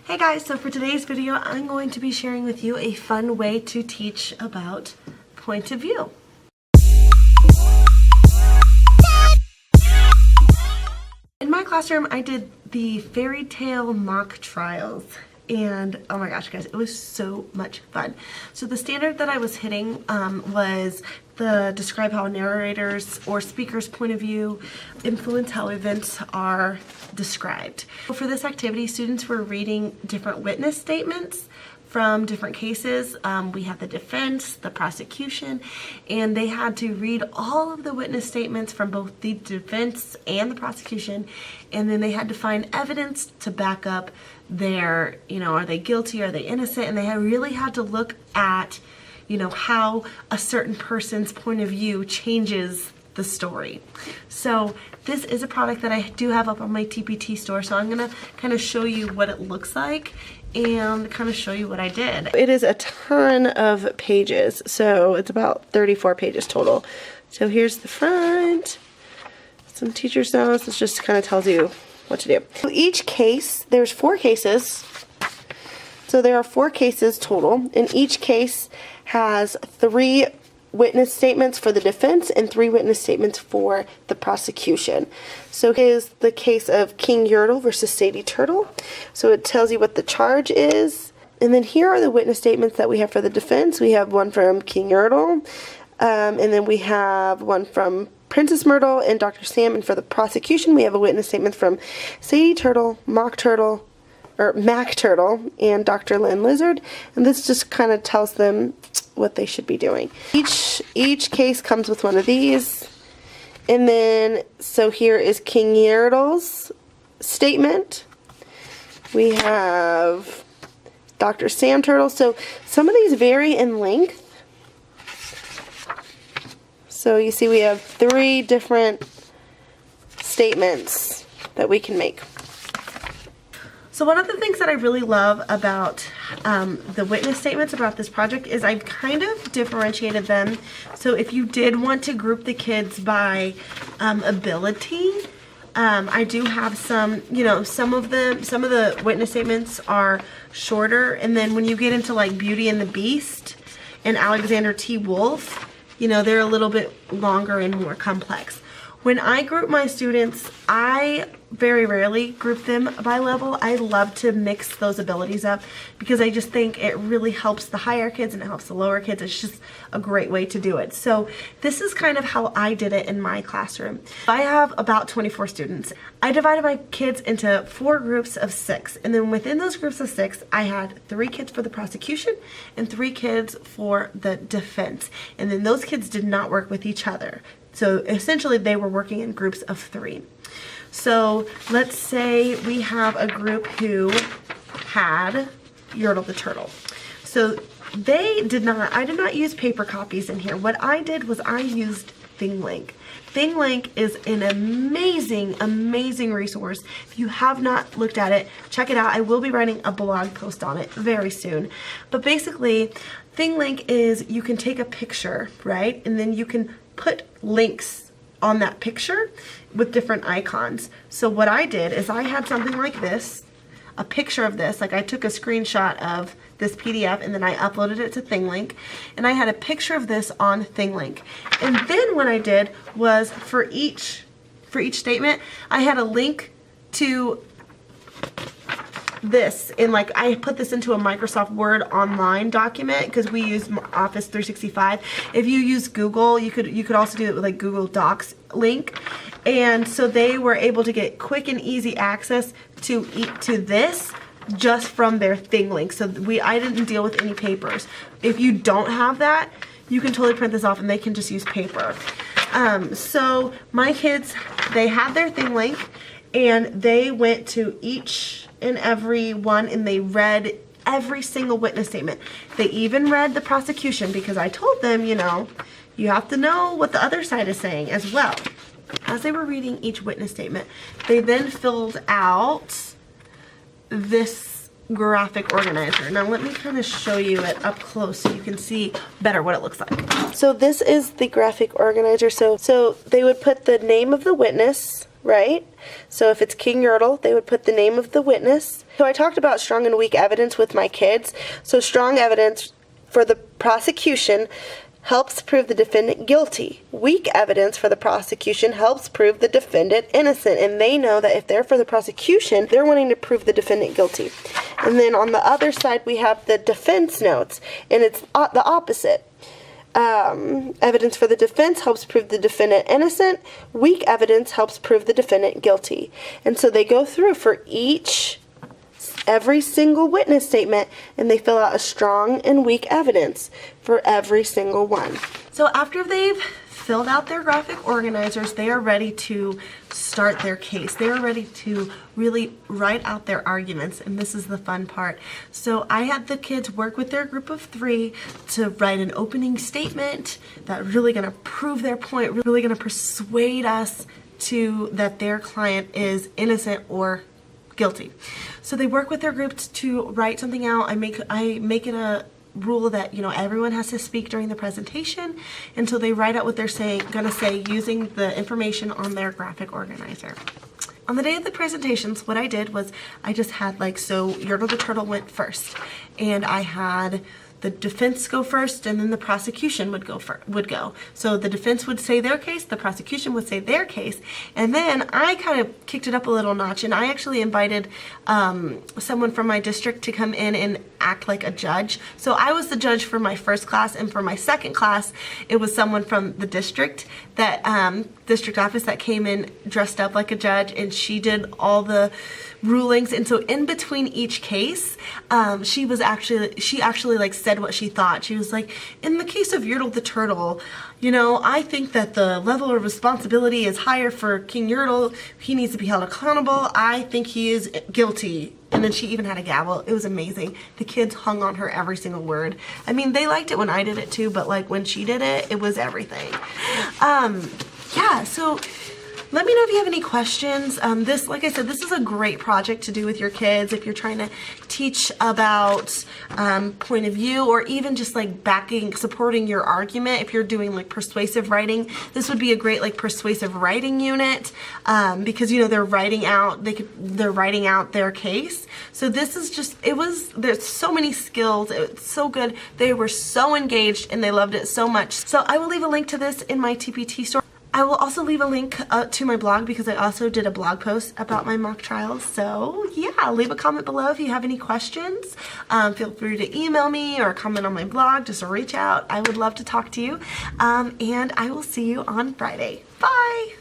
Hey guys, so for today's video, I'm going to be sharing with you a fun way to teach about point of view. In my classroom, I did the fairy tale mock trials. And oh my gosh, guys, it was so much fun. So the standard that I was hitting was describe how narrators or speakers' point of view influence how events are described. For this activity, students were reading different witness statements from different cases. We had the defense, the prosecution, and they had to read all of the witness statements from both the defense and the prosecution, and then they had to find evidence to back up their, are they guilty, are they innocent, and they really had to look at, how a certain person's point of view changes the story. So this is a product that I do have up on my TPT store, so I'm gonna kind of show you what it looks like and kind of show you what I did. It is a ton of pages, so it's about 34 pages total. So here's the front, some teacher's notes. This just kind of tells you what to do. So each case, there's 4 cases, so there are 4 cases total, and each case has 3 witness statements for the defense and 3 witness statements for the prosecution. So here's the case of King Yertle versus Sadie Turtle. So it tells you what the charge is. And then here are the witness statements that we have for the defense. We have one from King Yertle, and then we have one from Princess Myrtle and Dr. Sam. And for the prosecution, we have a witness statement from Sadie Turtle, Mac Turtle, and Dr. Lynn Lizard. And this just kind of tells them what they should be doing. Each case comes with one of these. And then, so here is King Yertle's statement. We have Dr. Sam Turtle. So some of these vary in length. So you see we have 3 different statements that we can make. So one of the things that I really love about the witness statements about this project is I've kind of differentiated them. So if you did want to group the kids by ability, I do have some, some of the witness statements are shorter, and then when you get into like Beauty and the Beast and Alexander T. Wolfe, they're a little bit longer and more complex. When I group my students, I very rarely group them by level. I love to mix those abilities up because I just think it really helps the higher kids and it helps the lower kids. It's just a great way to do it. So this is kind of how I did it in my classroom. I have about 24 students. I divided my kids into 4 groups of 6, and then within those groups of 6, I had 3 kids for the prosecution and 3 kids for the defense. And then those kids did not work with each other. So essentially they were working in groups of 3. So let's say we have a group who had Yertle the Turtle. So I did not use paper copies in here. What I did was I used ThingLink. ThingLink is an amazing resource. If you have not looked at it, check it out. I will be writing a blog post on it very soon. But basically, ThingLink is you can take a picture, right? And then you can put links on that picture with different icons. So what I did is I had something like this, a picture of this, like I took a screenshot of this PDF and then I uploaded it to ThingLink, and I had a picture of this on ThingLink. And then what I did was for each statement, I had a link to this, and like I put this into a Microsoft Word online document because we use Office 365. If you use Google, you could also do it with like Google Docs link, and so they were able to get quick and easy access to this just from their ThingLink. So I didn't deal with any papers. If you don't have that, you can totally print this off and they can just use paper. So my kids, they had their ThingLink, and they went to each and every one and they read every single witness statement. They even read the prosecution because I told them, you have to know what the other side is saying as well. As they were reading each witness statement, they then filled out this graphic organizer. Now let me kind of show you it up close so you can see better what it looks like. So this is the graphic organizer. So they would put the name of the witness, right? So if it's King Yertle, they would put the name of the witness. So I talked about strong and weak evidence with my kids. So strong evidence for the prosecution helps prove the defendant guilty. Weak evidence for the prosecution helps prove the defendant innocent. And they know that if they're for the prosecution, they're wanting to prove the defendant guilty. And then on the other side, we have the defense notes, and it's the opposite. Evidence for the defense helps prove the defendant innocent. Weak evidence helps prove the defendant guilty. And so they go through for every single witness statement, and they fill out a strong and weak evidence for every single one. So after they've filled out their graphic organizers, they are ready to start their case. They are ready to really write out their arguments, and this is the fun part. So I had the kids work with their group of 3 to write an opening statement that really going to prove their point, really going to persuade us that their client is innocent or guilty. So they work with their groups to write something out. I make it a rule that, you know, everyone has to speak during the presentation, and so they write out what they're gonna say using the information on their graphic organizer. On the day of the presentations, what I did was I just had so Yertle the Turtle went first, and I had the defense go first, and then the prosecution would go. So the defense would say their case, the prosecution would say their case, and then I kind of kicked it up a little notch, and I actually invited someone from my district to come in and act like a judge. So I was the judge for my first class, and for my second class, it was someone from the district district office that came in dressed up like a judge, and she did all the rulings. And so in between each case, she actually said what she thought. She was like, in the case of Yertle the Turtle, you know, I think that the level of responsibility is higher for King Yertle. He needs to be held accountable. I think he is guilty. And then she even had a gavel. It was amazing. The kids hung on her every single word. I mean, they liked it when I did it too, but when she did it, it was everything. Yeah, so let me know if you have any questions. Like I said, this is a great project to do with your kids if you're trying to teach about point of view, or even just supporting your argument. If you're doing persuasive writing, this would be a great persuasive writing unit, because you know they're writing out their case. So this is just, there's so many skills. It's so good. They were so engaged and they loved it so much. So I will leave a link to this in my TPT store. I will also leave a link to my blog, because I also did a blog post about my mock trials. So yeah, leave a comment below if you have any questions. Feel free to email me or comment on my blog. Just reach out. I would love to talk to you. And I will see you on Friday. Bye!